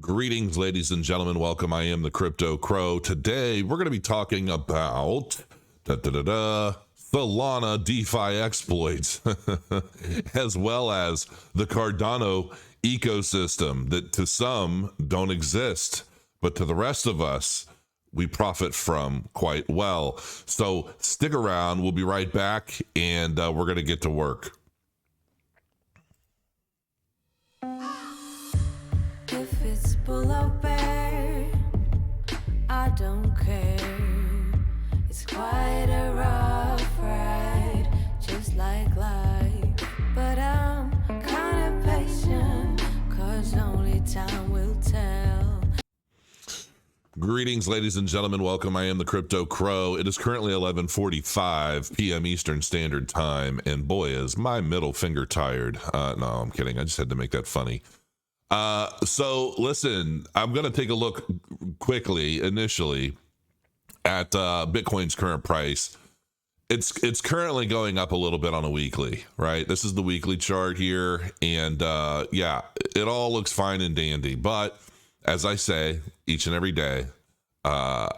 Greetings, ladies and gentlemen. Welcome. I am the Crypto Crow. Today, we're going to be talking about Solana DeFi exploits, as well as the Cardano ecosystem that to some don't exist, but to the rest of us, we profit from quite well. So stick around. We'll be right back, and we're going to get to work. If it's bull or bear, I don't care. It's quite a rough ride, just like life. But I'm kind of patient, 'cause only time will tell. Greetings, ladies and gentlemen. Welcome. I am the Crypto Crow. It is currently 11:45 p.m. Eastern Standard Time, and boy, is my middle finger tired. No, I'm kidding. I just had to make that funny. So listen, I'm going to take a look quickly initially at Bitcoin's current price. It's currently going up a little bit on a weekly, right? This is the weekly chart here, and yeah, it all looks fine and dandy. But as I say each and every day, I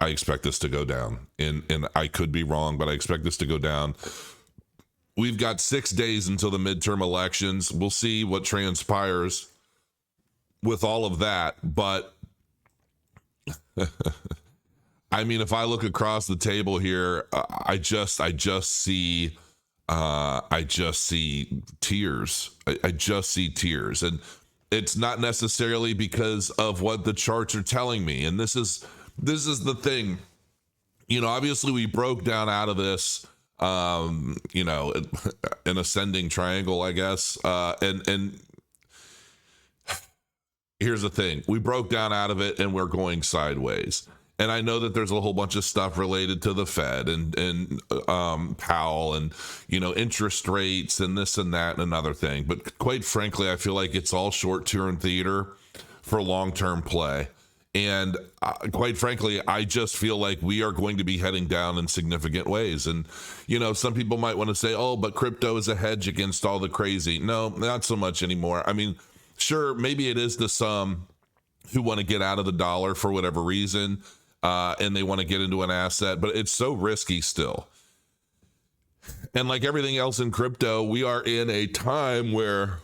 expect this to go down, and I could be wrong, but I expect this to go down. We've got 6 days until the midterm elections. We'll see what transpires with all of that. But I mean, if I look across the table here, I just see tears. I just see tears, and it's not necessarily because of what the charts are telling me. And this is the thing. You know, obviously we broke down out of this. You know, an ascending triangle, I guess. And here's the thing. We broke down out of it and we're going sideways. And I know that there's a whole bunch of stuff related to the Fed and Powell and, you know, interest rates and this and that and another thing. But quite frankly, I feel like it's all short-term theater for long-term play. And quite frankly, I just feel like we are going to be heading down in significant ways. And, you know, some people might want to say, oh, but crypto is a hedge against all the crazy. No, not so much anymore. I mean, sure, maybe it is to some who want to get out of the dollar for whatever reason, and they want to get into an asset, but it's so risky still. And like everything else in crypto, we are in a time where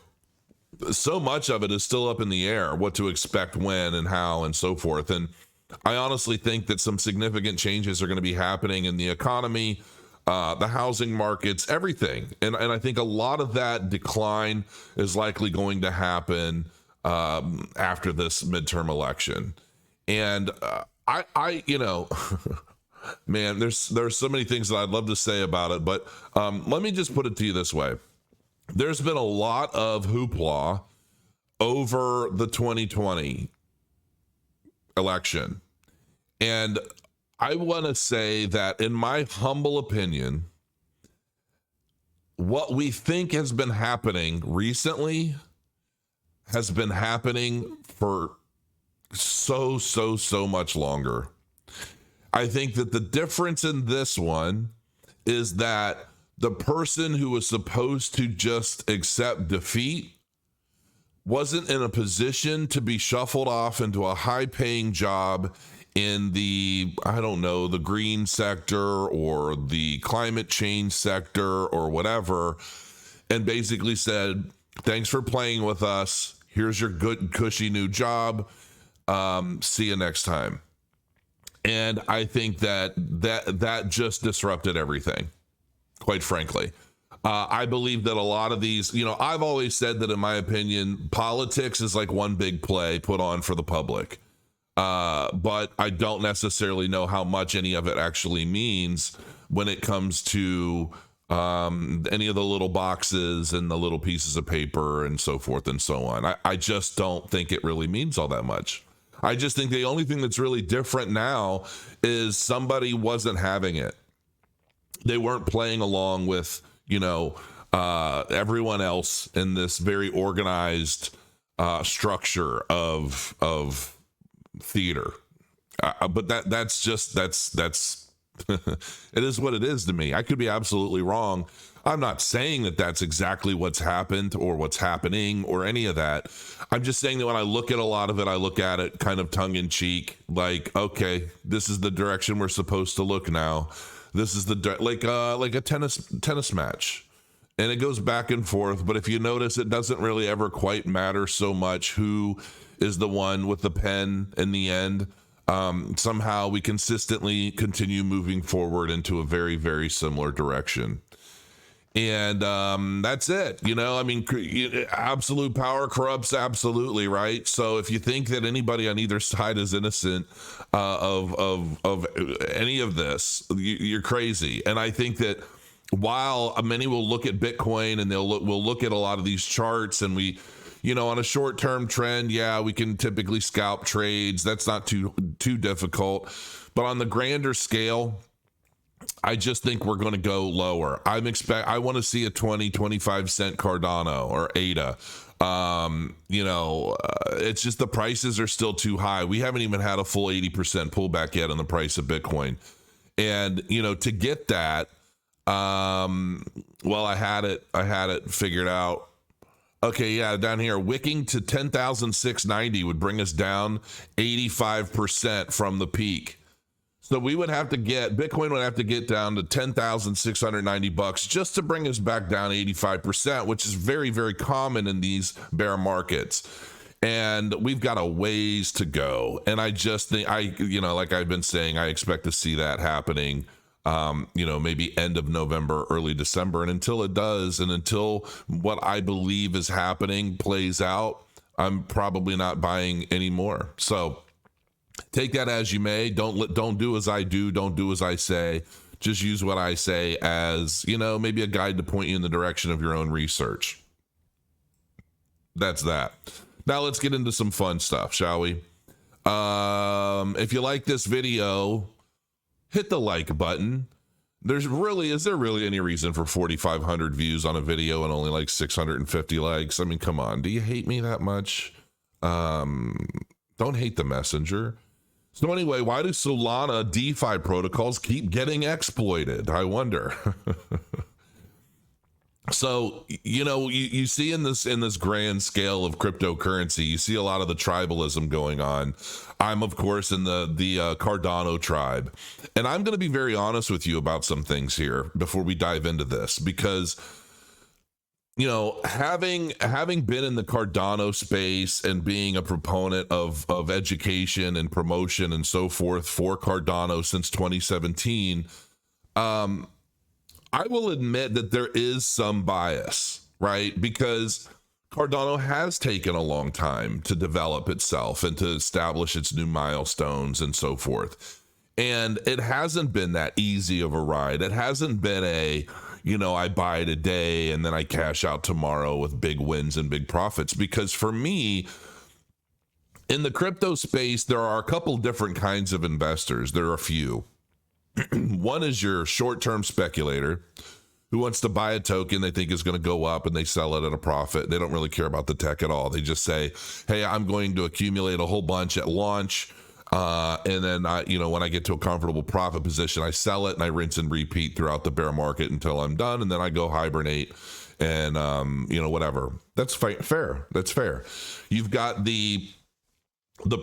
so much of it is still up in the air, what to expect when and how and so forth. And I honestly think that some significant changes are going to be happening in the economy, the housing markets, everything. And I think a lot of that decline is likely going to happen after this midterm election. And I you know, man, there's so many things that I'd love to say about it, but let me just put it to you this way. There's been a lot of hoopla over the 2020 election. And I want to say that, in my humble opinion, what we think has been happening recently has been happening for so much longer. I think that the difference in this one is that the person who was supposed to just accept defeat wasn't in a position to be shuffled off into a high-paying job in the, I don't know, the green sector or the climate change sector or whatever, and basically said, thanks for playing with us. Here's your good, cushy new job. See you next time. And I think that just disrupted everything. Quite frankly, I believe that a lot of these, you know, I've always said that, in my opinion, politics is like one big play put on for the public. But I don't necessarily know how much any of it actually means when it comes to any of the little boxes and the little pieces of paper and so forth and so on. I just don't think it really means all that much. I just think the only thing that's really different now is somebody wasn't having it. They weren't playing along with, you know, everyone else in this very organized structure of theater. But that's It is what it is to me. I could be absolutely wrong. I'm not saying that that's exactly what's happened or what's happening or any of that. I'm just saying that when I look at a lot of it, I look at it kind of tongue in cheek, like, okay, this is the direction we're supposed to look now. This is like a tennis match. And it goes back and forth, but if you notice, it doesn't really ever quite matter so much who is the one with the pen in the end. Somehow we consistently continue moving forward into a very, very similar direction. And that's it. I mean, absolute power corrupts absolutely, right? So if you think that anybody on either side is innocent of any of this, you're crazy. And I think that while many will look at Bitcoin and we'll look at a lot of these charts, and we, on a short-term trend, yeah, we can typically scalp trades. That's not too difficult. But on the grander scale, I just think we're going to go lower. I want to see a 25 cent Cardano or ADA. It's just the prices are still too high. We haven't even had a full 80% pullback yet on the price of Bitcoin. And, to get that, well, I had it figured out. Okay, yeah, down here, wicking to 10,690 would bring us down 85% from the peak. So Bitcoin would have to get down to 10,690 bucks just to bring us back down 85%, which is very, very common in these bear markets. And we've got a ways to go. And I just think, like I've been saying, I expect to see that happening, maybe end of November, early December. And until it does, and until what I believe is happening plays out, I'm probably not buying anymore. So take that as you may. Don't do as I do. Don't do as I say. Just use what I say as, maybe a guide to point you in the direction of your own research. That's that. Now let's get into some fun stuff, shall we? If you like this video, hit the like button. Is there really any reason for 4,500 views on a video and only like 650 likes? I mean, come on. Do you hate me that much? Don't hate the messenger. So anyway, why do Solana DeFi protocols keep getting exploited? I wonder. So, you see in this grand scale of cryptocurrency, you see a lot of the tribalism going on. I'm, of course, in the Cardano tribe. And I'm going to be very honest with you about some things here before we dive into this, because having been in the Cardano space and being a proponent of education and promotion and so forth for Cardano since 2017, I will admit that there is some bias, right? Because Cardano has taken a long time to develop itself and to establish its new milestones and so forth. And it hasn't been that easy of a ride. It hasn't been I buy today and then I cash out tomorrow with big wins and big profits. Because for me, in the crypto space, there are a couple different kinds of investors. There are a few. One is your short-term speculator who wants to buy a token they think is going to go up and they sell it at a profit. They don't really care about the tech at all. They just say, hey, I'm going to accumulate a whole bunch at launch. And then when I get to a comfortable profit position, I sell it and I rinse and repeat throughout the bear market until I'm done. And then I go hibernate and, whatever. That's fair. That's fair. You've got the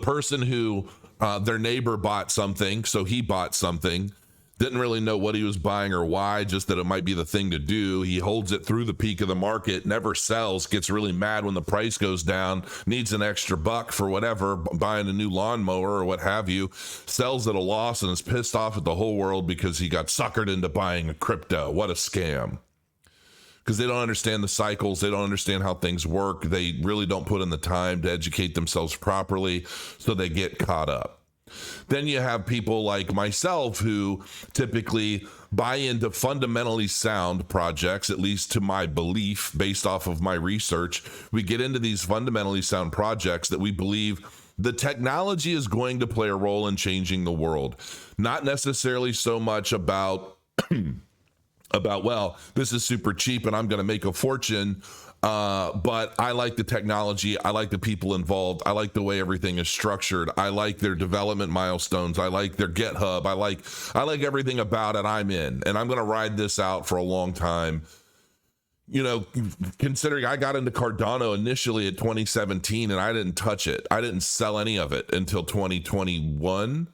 person who their neighbor bought something. So he bought something, didn't really know what he was buying or why, just that it might be the thing to do. He holds it through the peak of the market, never sells, gets really mad when the price goes down, needs an extra buck for whatever, buying a new lawnmower or what have you, sells at a loss and is pissed off at the whole world because he got suckered into buying a crypto. What a scam. Because they don't understand the cycles. They don't understand how things work. They really don't put in the time to educate themselves properly, so they get caught up. Then you have people like myself who typically buy into fundamentally sound projects, at least to my belief, based off of my research. We get into these fundamentally sound projects that we believe the technology is going to play a role in changing the world. Not necessarily so much about, well, this is super cheap and I'm going to make a fortune. But I like the technology. I like the people involved. I like the way everything is structured. I like their development milestones. I like their GitHub. I like everything about it. I'm in, and I'm going to ride this out for a long time. You know, considering I got into Cardano initially at 2017 and I didn't touch it. I didn't sell any of it until 2021.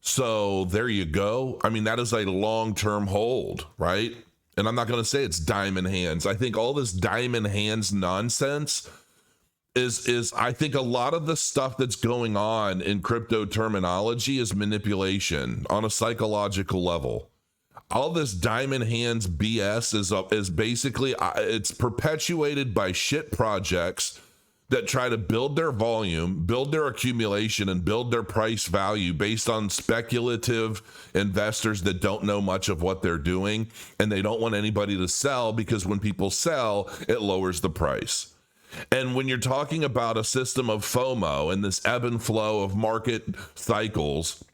So there you go. I mean, that is a long-term hold, right? And I'm not going to say it's diamond hands. I think all this diamond hands nonsense is I think a lot of the stuff that's going on in crypto terminology is manipulation on a psychological level. All this diamond hands BS is basically, it's perpetuated by shit projects that try to build their volume, build their accumulation, and build their price value based on speculative investors that don't know much of what they're doing, and they don't want anybody to sell because when people sell, it lowers the price. And when you're talking about a system of FOMO and this ebb and flow of market cycles,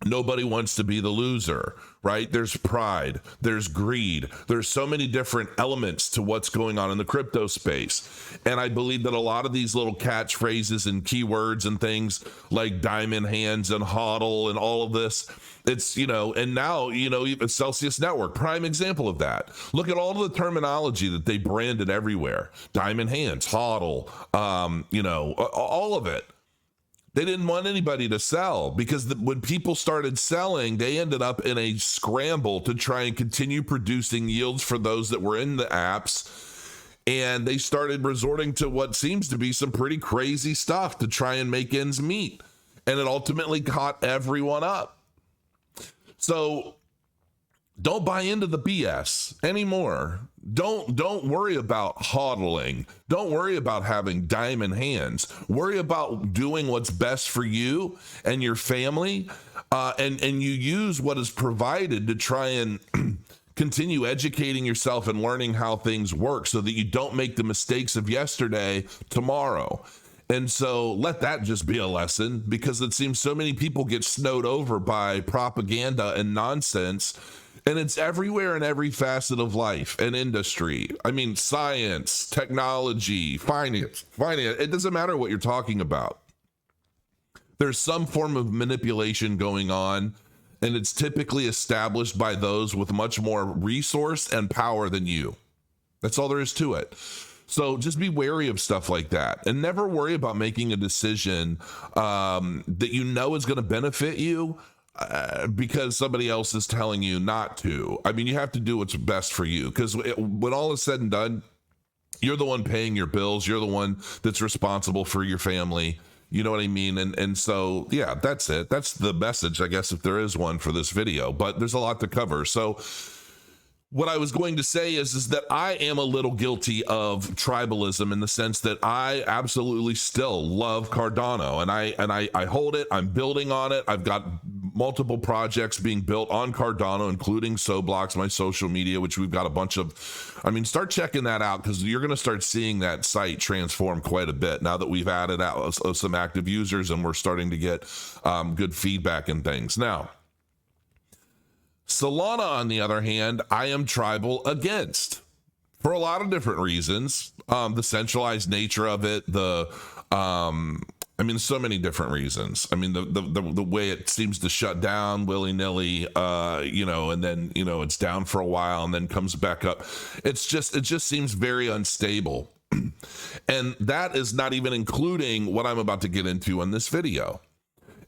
nobody wants to be the loser, right? There's pride, there's greed, there's so many different elements to what's going on in the crypto space. And I believe that a lot of these little catchphrases and keywords and things like diamond hands and hodl and all of this, it's, you know, and now, you know, even Celsius Network, prime example of that. Look at all the terminology that they branded everywhere. Diamond hands, hodl, you know, all of it. They didn't want anybody to sell because when people started selling, they ended up in a scramble to try and continue producing yields for those that were in the apps. And they started resorting to what seems to be some pretty crazy stuff to try and make ends meet. And it ultimately caught everyone up. So don't buy into the BS anymore. Don't worry about hodling. Don't worry about having diamond hands. Worry about doing what's best for you and your family, and you use what is provided to try and continue educating yourself and learning how things work so that you don't make the mistakes of yesterday tomorrow. And so let that just be a lesson, because it seems so many people get snowed over by propaganda and nonsense. And it's everywhere in every facet of life and industry. I mean, science, technology, finance. It doesn't matter what you're talking about. There's some form of manipulation going on, and it's typically established by those with much more resource and power than you. That's all there is to it. So just be wary of stuff like that, and never worry about making a decision that you know is going to benefit you because somebody else is telling you not to. I mean, you have to do what's best for you, because when all is said and done, you're the one paying your bills. You're the one that's responsible for your family. You know what I mean? And so, yeah, that's it. That's the message, I guess, if there is one for this video, but there's a lot to cover. So what I was going to say is that I am a little guilty of tribalism, in the sense that I absolutely still love Cardano, and I hold it. I'm building on it. I've got multiple projects being built on Cardano, including Soblox, my social media, which we've got a bunch of. I mean, start checking that out, because you're going to start seeing that site transform quite a bit now that we've added out some active users and we're starting to get good feedback and things. Now, Solana, on the other hand, I am tribal against for a lot of different reasons. The centralized nature of it, so many different reasons. I mean, the way it seems to shut down willy-nilly, and then, it's down for a while and then comes back up. It just seems very unstable. And that is not even including what I'm about to get into in this video.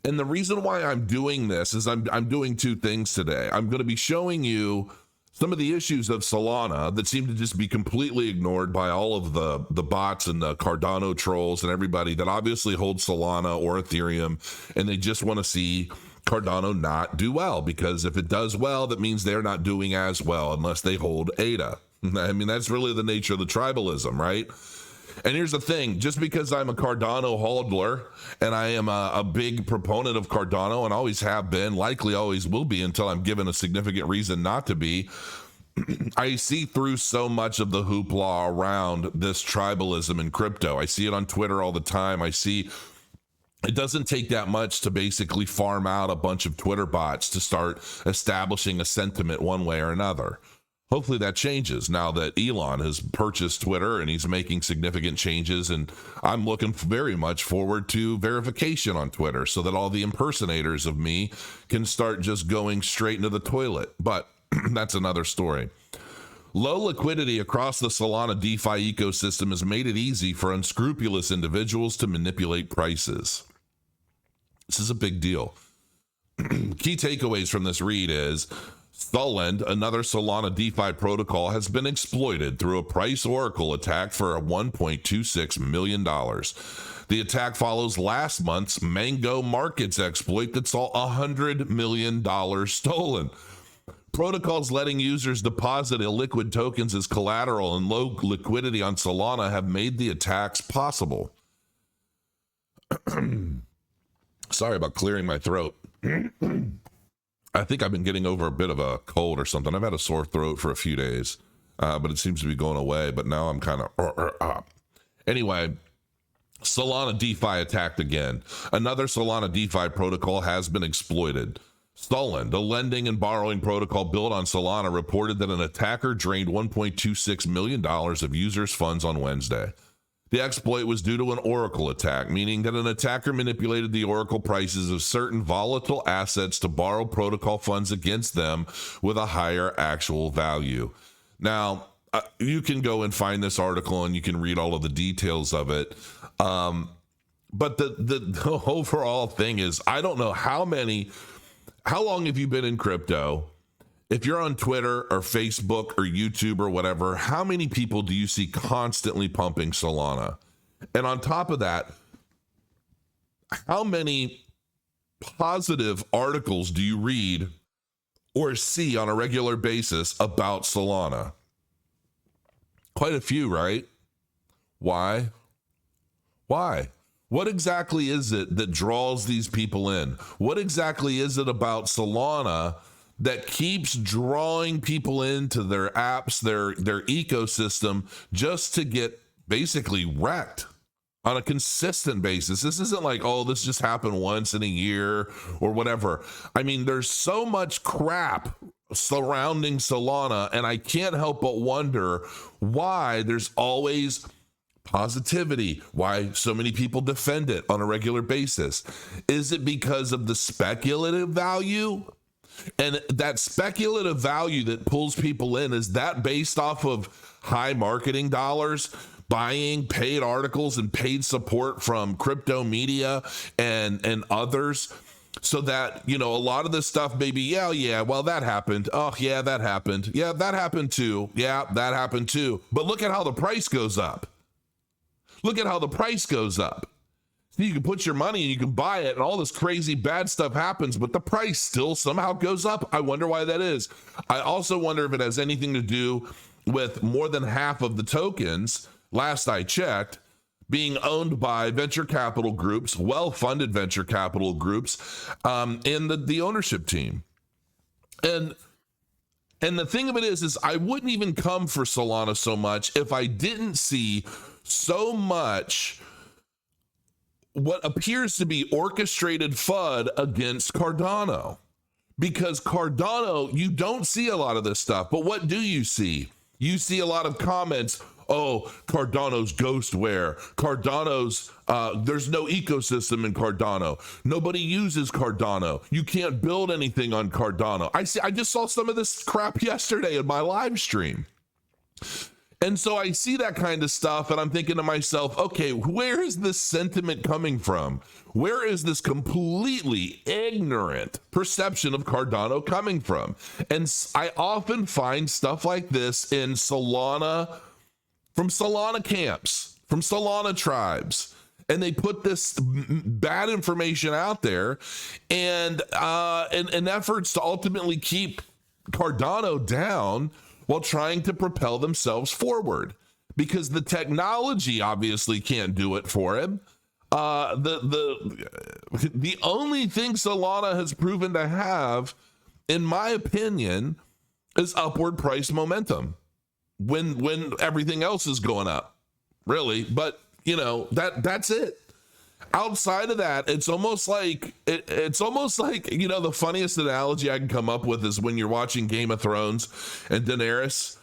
And the reason why I'm doing this is I'm doing two things today. I'm going to be showing you some of the issues of Solana that seem to just be completely ignored by all of the bots and the Cardano trolls and everybody that obviously holds Solana or Ethereum, and they just want to see Cardano not do well, because if it does well, that means they're not doing as well unless they hold ADA. I mean, that's really the nature of the tribalism, right? And here's the thing, just because I'm a Cardano hodler and I am a big proponent of Cardano and always have been, likely always will be until I'm given a significant reason not to be, I see through so much of the hoopla around this tribalism in crypto. I see it on Twitter all the time. I see it doesn't take that much to basically farm out a bunch of Twitter bots to start establishing a sentiment one way or another. Hopefully that changes now that Elon has purchased Twitter and he's making significant changes. And I'm looking very much forward to verification on Twitter so that all the impersonators of me can start just going straight into the toilet. But that's another story. Low liquidity across the Solana DeFi ecosystem has made it easy for unscrupulous individuals to manipulate prices. This is a big deal. Key takeaways from this read is Solana, another Solana DeFi protocol, has been exploited through a price oracle attack for $1.26 million. The attack follows last month's Mango Markets exploit that saw $100 million stolen. Protocols letting users deposit illiquid tokens as collateral and low liquidity on Solana have made the attacks possible. Sorry about clearing my throat. I think I've been getting over a bit of a cold or something. I've had a sore throat for a few days, but it seems to be going away. But now I'm kind of... Anyway, Solana DeFi attacked again. Another Solana DeFi protocol has been exploited. Solana, the lending and borrowing protocol built on Solana, reported that an attacker drained $1.26 million of users' funds on Wednesday. The exploit was due to an oracle attack, meaning that an attacker manipulated the oracle prices of certain volatile assets to borrow protocol funds against them with a higher actual value. Now, you can go and find this article and you can read all of the details of it. But the overall thing is, I don't know how long have you been in crypto? If you're on Twitter or Facebook or YouTube or whatever, how many people do you see constantly pumping Solana? And on top of that, how many positive articles do you read or see on a regular basis about Solana? Quite a few, right? Why? What exactly is it that draws these people in? What exactly is it about Solana that keeps drawing people into their apps, their ecosystem, just to get basically wrecked on a consistent basis? This isn't like, oh, this just happened once in a year or whatever. I mean, there's so much crap surrounding Solana, and I can't help but wonder why there's always positivity, why so many people defend it on a regular basis. Is it because of the speculative value? And that speculative value that pulls people in, is that based off of high marketing dollars, buying paid articles and paid support from crypto media and others? So that, you know, a lot of this stuff maybe, well, that happened. Oh, yeah, that happened. Yeah, that happened too. Yeah, that happened too. But look at how the price goes up. Look at how the price goes up. You can put your money and you can buy it and all this crazy bad stuff happens, but the price still somehow goes up. I wonder why that is. I also wonder if it has anything to do with more than half of the tokens, last I checked, being owned by venture capital groups, well-funded venture capital groups, in the ownership team. And the thing of it is I wouldn't even come for Solana so much if I didn't see so much what appears to be orchestrated FUD against Cardano. Because Cardano, you don't see a lot of this stuff, but what do you see? You see a lot of comments, oh, Cardano's ghostware, Cardano's, there's no ecosystem in Cardano. Nobody uses Cardano. You can't build anything on Cardano. I just saw some of this crap yesterday in my live stream. And so I see that kind of stuff and I'm thinking to myself, okay, where is this sentiment coming from? Where is this completely ignorant perception of Cardano coming from? And I often find stuff like this in Solana, from Solana camps, from Solana tribes. And they put this bad information out there and in efforts to ultimately keep Cardano down while trying to propel themselves forward, because the technology obviously can't do it for him. The only thing Solana has proven to have, in my opinion, is upward price momentum when everything else is going up, really. But you know, that's it. Outside of that, it's almost like the funniest analogy I can come up with is when you're watching Game of Thrones and Daenerys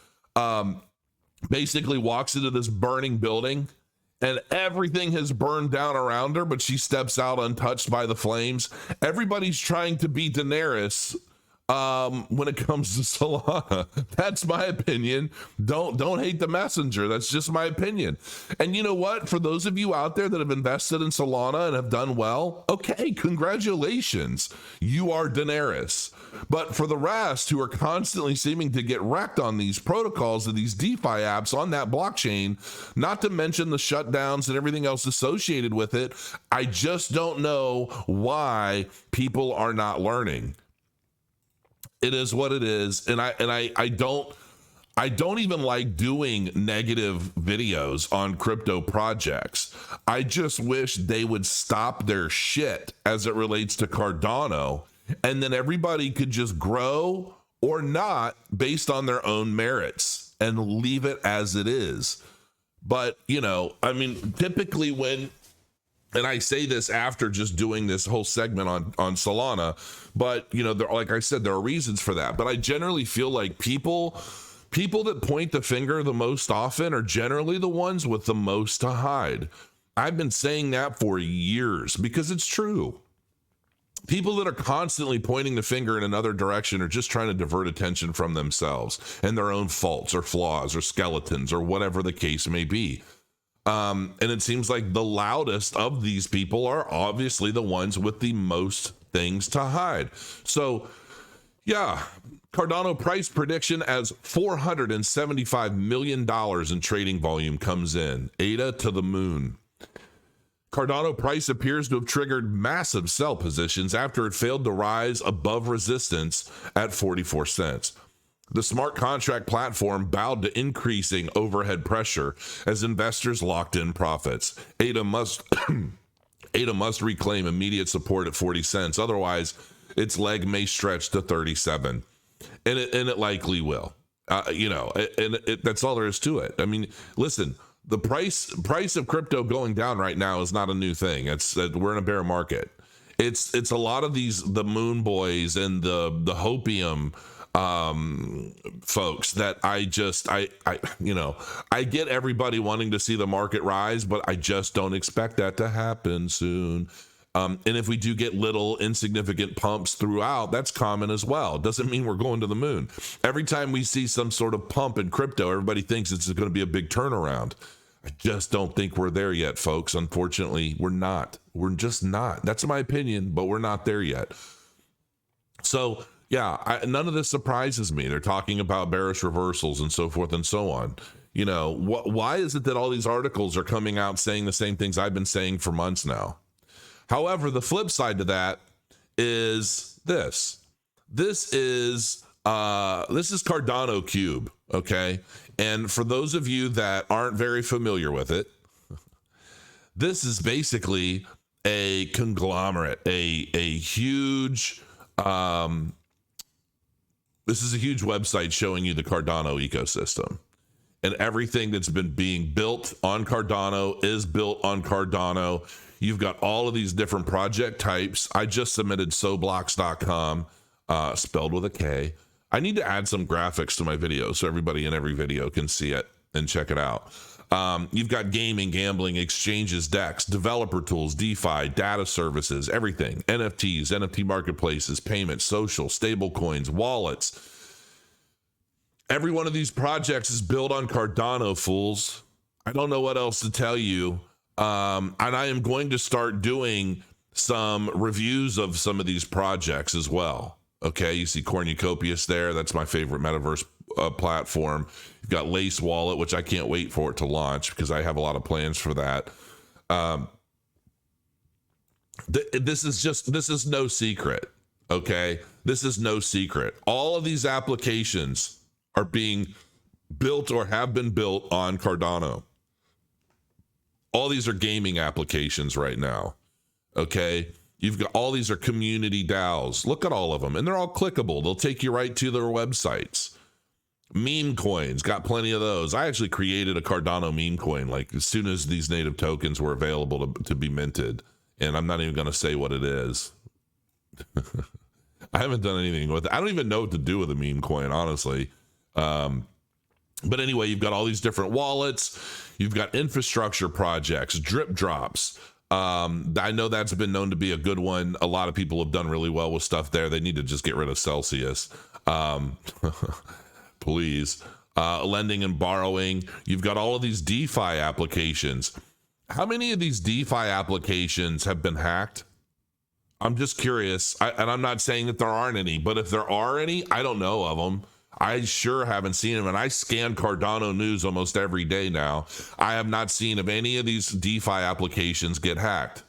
basically walks into this burning building and everything has burned down around her, but she steps out untouched by the flames. Everybody's trying to be Daenerys when it comes to Solana. That's my opinion. Don't hate the messenger. That's just my opinion. And you know what? For those of you out there that have invested in Solana and have done well, okay, congratulations. You are Daenerys. But for the rest who are constantly seeming to get wrecked on these protocols and these DeFi apps on that blockchain, not to mention the shutdowns and everything else associated with it, I just don't know why people are not learning. It is what it is, and I don't even like doing negative videos on crypto projects. I just wish they would stop their shit as it relates to Cardano, and then everybody could just grow or not based on their own merits and leave it as it is. But, typically and I say this after just doing this whole segment on Solana, but like I said, there are reasons for that. But I generally feel like people that point the finger the most often are generally the ones with the most to hide. I've been saying that for years because it's true. People that are constantly pointing the finger in another direction are just trying to divert attention from themselves and their own faults or flaws or skeletons or whatever the case may be. And it seems like the loudest of these people are obviously the ones with the most things to hide. So, yeah, Cardano price prediction as $475 million in trading volume comes in. ADA to the moon. Cardano price appears to have triggered massive sell positions after it failed to rise above resistance at 44 cents. The smart contract platform bowed to increasing overhead pressure as investors locked in profits. ADA must reclaim immediate support at 40 cents. Otherwise, its leg may stretch to 37, and it likely will. That's all there is to it. I mean, listen, the price of crypto going down right now is not a new thing. We're in a bear market. It's a lot of the moon boys and the hopium folks that I get everybody wanting to see the market rise, but I just don't expect that to happen soon. And if we do get little insignificant pumps throughout, that's common as well. It doesn't mean we're going to the moon. Every time we see some sort of pump in crypto, everybody thinks it's going to be a big turnaround. I just don't think we're there yet, folks. Unfortunately, we're not. We're just not. That's my opinion, but we're not there yet. So, yeah, none of this surprises me. They're talking about bearish reversals and so forth and so on. Why is it that all these articles are coming out saying the same things I've been saying for months now? However, the flip side to that is this. This is Cardano Cube, okay? And for those of you that aren't very familiar with it, this is basically a conglomerate, a huge this is a huge website showing you the Cardano ecosystem. And everything that's been being built on Cardano is built on Cardano. You've got all of these different project types. I just submitted soblocks.com, spelled with a K. I need to add some graphics to my video so everybody in every video can see it and check it out. You've got gaming, gambling, exchanges, DEX, developer tools, DeFi, data services, everything. NFTs, NFT marketplaces, payments, social, stable coins, wallets. Every one of these projects is built on Cardano, fools. I don't know what else to tell you. And I am going to start doing some reviews of some of these projects as well. Okay, you see Cornucopias there. That's my favorite metaverse platform. You've got Lace Wallet, which I can't wait for it to launch because I have a lot of plans for that. This is no secret. Okay, this is no secret. All of these applications are being built or have been built on Cardano. All these are gaming applications right now. Okay. You've got all these are community DAOs. Look at all of them, and they're all clickable. They'll take you right to their websites. Meme coins, got plenty of those. I actually created a Cardano meme coin like as soon as these native tokens were available to be minted. And I'm not even going to say what it is. I haven't done anything with it. I don't even know what to do with a meme coin, honestly. But anyway, you've got all these different wallets. You've got infrastructure projects, drip drops. I know that's been known to be a good one. A lot of people have done really well with stuff there. They need to just get rid of Celsius. Please. Lending and borrowing. You've got all of these DeFi applications. How many of these DeFi applications have been hacked? I'm just curious. And I'm not saying that there aren't any, but if there are any, I don't know of them. I sure haven't seen them, and I scan Cardano news almost every day now. I have not seen of any of these DeFi applications get hacked.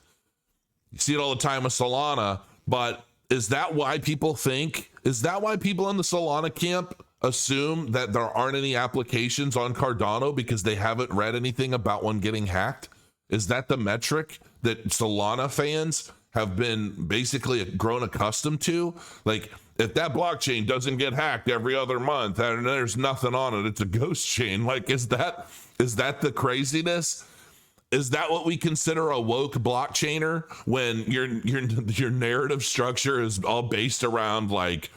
You see it all the time with Solana, but is that why people think? Is that why people in the Solana camp assume that there aren't any applications on Cardano because they haven't read anything about one getting hacked? Is that the metric that Solana fans have been basically grown accustomed to? Like, if that blockchain doesn't get hacked every other month and there's nothing on it, it's a ghost chain. Like, is that the craziness? Is that what we consider a woke blockchainer when your narrative structure is all based around, like,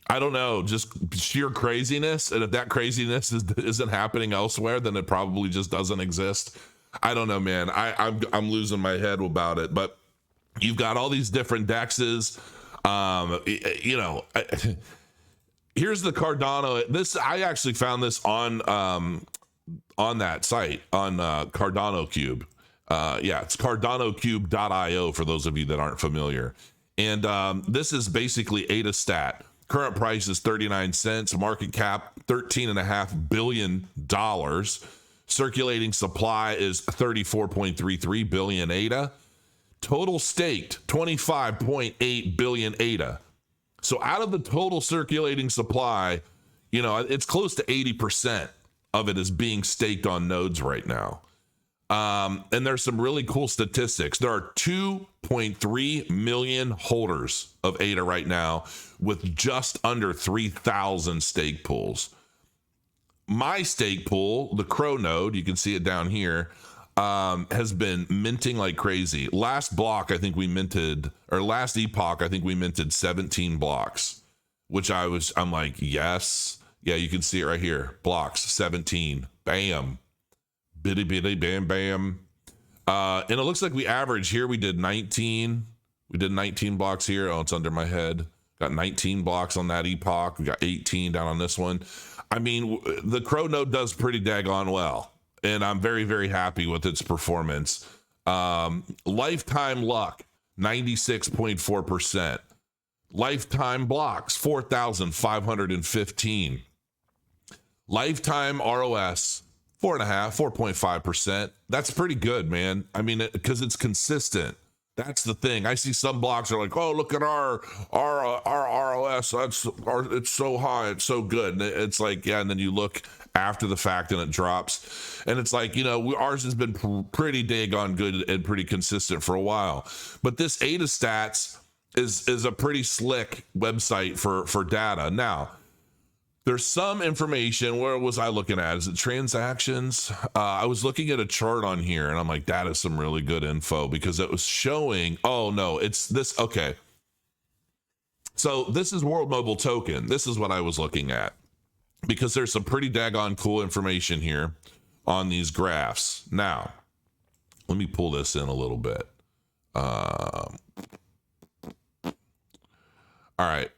I don't know, just sheer craziness? And if that craziness isn't happening elsewhere, then it probably just doesn't exist. I don't know, man. I'm losing my head about it. But you've got all these different DEXs. Here's the Cardano. I actually found this on that site on Cardano Cube. It's cardanocube.io for those of you that aren't familiar. And this is basically ADA stat. Current price is 39 cents. Market cap $13.5 billion. Circulating supply is 34.33 billion ADA. Total staked 25.8 billion ADA. So out of the total circulating supply, it's close to 80% of it is being staked on nodes right now. And there's some really cool statistics. There are 2.3 million holders of ADA right now with just under 3,000 stake pools. My stake pool, the Crow node, you can see it down here, has been minting like crazy. Last epoch, I think we minted 17 blocks, which I'm like, yes. Yeah, you can see it right here. Blocks, 17. Bam. Bitty bitty bam bam. And it looks like we average here. We did 19. We did 19 blocks here. Oh, it's under my head. Got 19 blocks on that epoch. We got 18 down on this one. I mean, the Crow node does pretty daggone well, and I'm very, very happy with its performance. Lifetime luck, 96.4%. Lifetime blocks, 4,515. Lifetime ROS, 4.5%. That's pretty good, man. I mean, because it's consistent. That's the thing. I see some blocks are like, oh, look at our ROS. It's so high. It's so good. And it's like, yeah. And then you look after the fact and it drops. And it's like, ours has been pretty daggone good and pretty consistent for a while. But this ADA Stats is a pretty slick website for data. Now, there's some information. Where was I looking at? Is it transactions? I was looking at a chart on here and I'm like, that is some really good info because it was showing, oh no, it's this. Okay. So this is World Mobile Token. This is what I was looking at because there's some pretty daggone cool information here on these graphs. Now, let me pull this in a little bit. All right.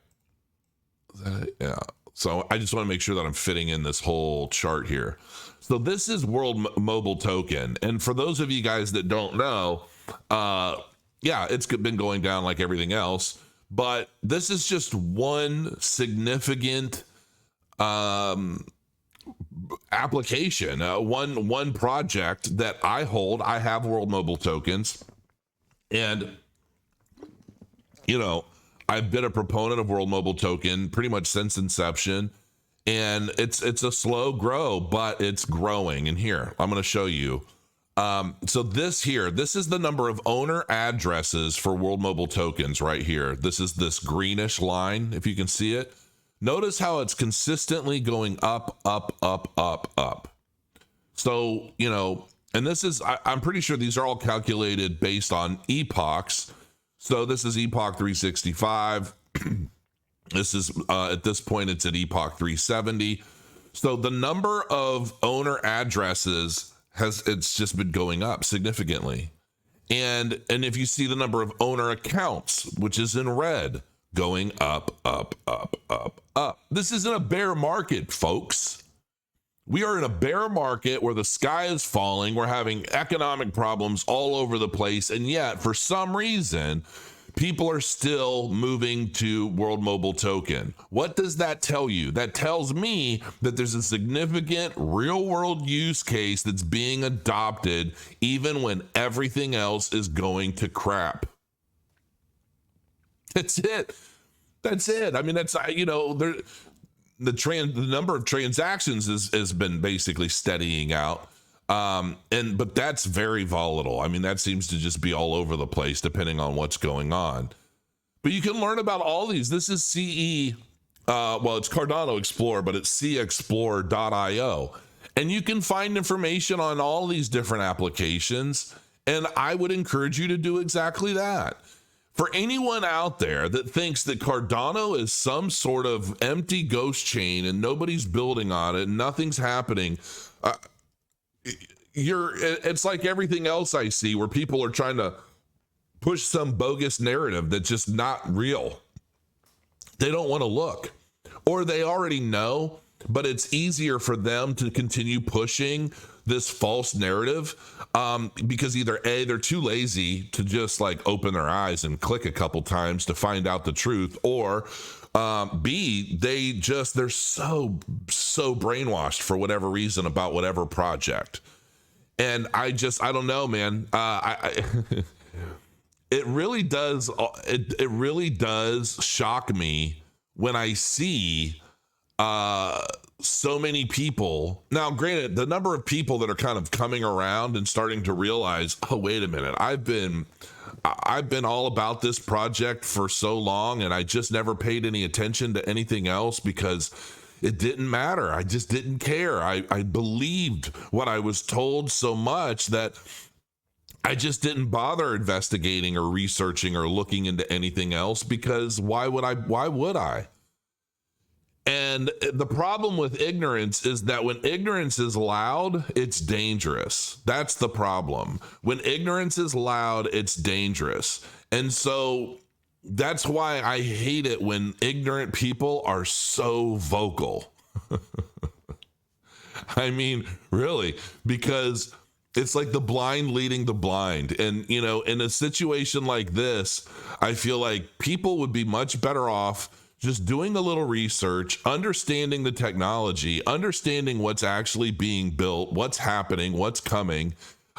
Yeah. So I just want to make sure that I'm fitting in this whole chart here. So this is World Mobile Token. And for those of you guys that don't know, it's been going down like everything else. But this is just one significant application, one project that I hold. I have World Mobile Tokens. And, I've been a proponent of World Mobile Token pretty much since inception, and it's a slow grow, but it's growing. And here, I'm going to show you. So this is the number of owner addresses for World Mobile Tokens right here. This is this greenish line, if you can see it. Notice how it's consistently going up, up, up, up, up. So, you know, and this is, I'm pretty sure these are all calculated based on epochs. So this is epoch 365. This is, at this point, it's at epoch 370. So the number of owner addresses it's just been going up significantly. And if you see the number of owner accounts, which is in red, going up, up, up, up, up. This isn't a bear market, folks. We are in a bear market where the sky is falling. We're having economic problems all over the place. And yet, for some reason, people are still moving to World Mobile Token. What does that tell you? That tells me that there's a significant real world use case that's being adopted even when everything else is going to crap. That's it. That's it. I mean, that's, you know, the number of transactions has been basically steadying out. But that's very volatile. I mean, that seems to just be all over the place depending on what's going on. But you can learn about all these. This is CE, well, it's Cardano Explorer, but it's cexplorer.io. And you can find information on all these different applications. And I would encourage you to do exactly that. For anyone out there that thinks that Cardano is some sort of empty ghost chain and nobody's building on it, nothing's happening, it's like everything else I see where people are trying to push some bogus narrative that's just not real. They don't want to look, or they already know, but it's easier for them to continue pushing this false narrative because either A, they're too lazy to just like open their eyes and click a couple times to find out the truth, or B, they're so brainwashed for whatever reason about whatever project. And I don't know, man. It really does shock me when I see so many people. Now, granted, the number of people that are kind of coming around and starting to realize, oh, wait a minute, I've been all about this project for so long, and I just never paid any attention to anything else because it didn't matter. I just didn't care. I believed what I was told so much that I just didn't bother investigating or researching or looking into anything else because why would I? And the problem with ignorance is that when ignorance is loud, it's dangerous. That's the problem. When ignorance is loud, it's dangerous. And so that's why I hate it when ignorant people are so vocal. I mean, really, because it's like the blind leading the blind. And, you know, in a situation like this, I feel like people would be much better off just doing a little research, understanding the technology, understanding what's actually being built, what's happening, what's coming.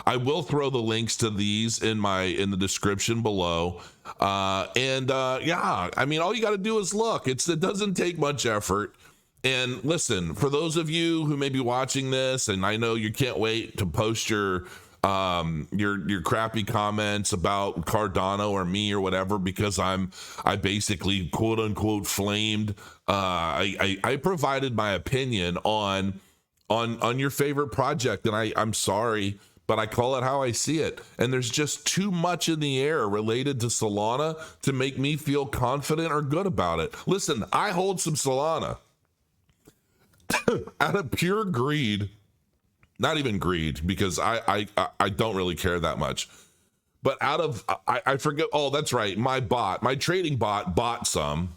I will throw the links to these in the description below. Yeah, I mean, all you got to do is look. It doesn't take much effort. And listen, for those of you who may be watching this, and I know you can't wait to post your crappy comments about Cardano or me or whatever, because I basically quote unquote flamed. I provided my opinion on your favorite project, and I'm sorry, but I call it how I see it. And there's just too much in the air related to Solana to make me feel confident or good about it. Listen, I hold some Solana out of pure greed. Not even greed, because I don't really care that much. But out of, I forget, oh, that's right, my trading bot bought some.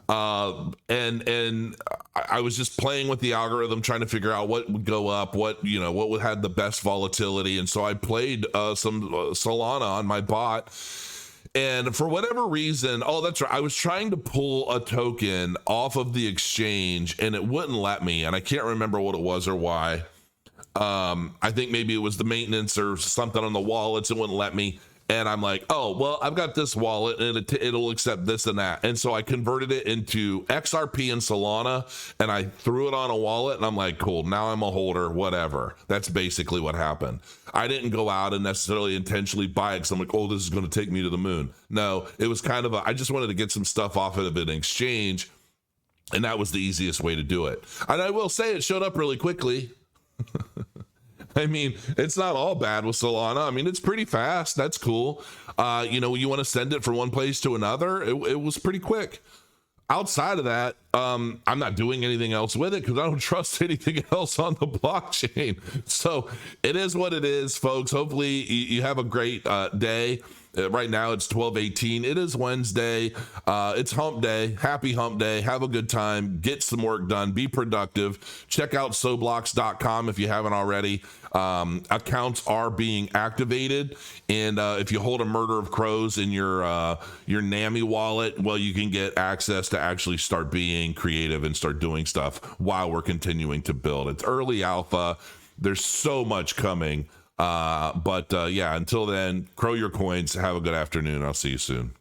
And I was just playing with the algorithm, trying to figure out what would go up, what would have the best volatility. And so I played some Solana on my bot. And for whatever reason, oh, that's right, I was trying to pull a token off of the exchange and it wouldn't let me. And I can't remember what it was or why. I think maybe it was the maintenance or something on the wallets. It wouldn't let me. And I'm like, oh, well, I've got this wallet and it'll accept this and that. And so I converted it into XRP and Solana and I threw it on a wallet and I'm like, cool, now I'm a holder, whatever. That's basically what happened. I didn't go out and necessarily intentionally buy it because I'm like, oh, this is going to take me to the moon. No, it was kind of I just wanted to get some stuff off of an exchange. And that was the easiest way to do it. And I will say it showed up really quickly. I mean, it's not all bad with Solana. I mean, it's pretty fast. That's cool. You know, you want to send it from one place to another. It was pretty quick. Outside of that, I'm not doing anything else with it because I don't trust anything else on the blockchain. So it is what it is, folks. Hopefully you have a great day. Right now it's 12:18. It is Wednesday. It's hump day. Happy hump day. Have a good time. Get some work done. Be productive. Check out soblocks.com if you haven't already. Accounts are being activated, and if you hold a murder of crows in your NAMI wallet, well, you can get access to actually start being creative and start doing stuff while we're continuing to build. It's early alpha. There's so much coming. But yeah, until then, crow your coins. Have a good afternoon. I'll see you soon.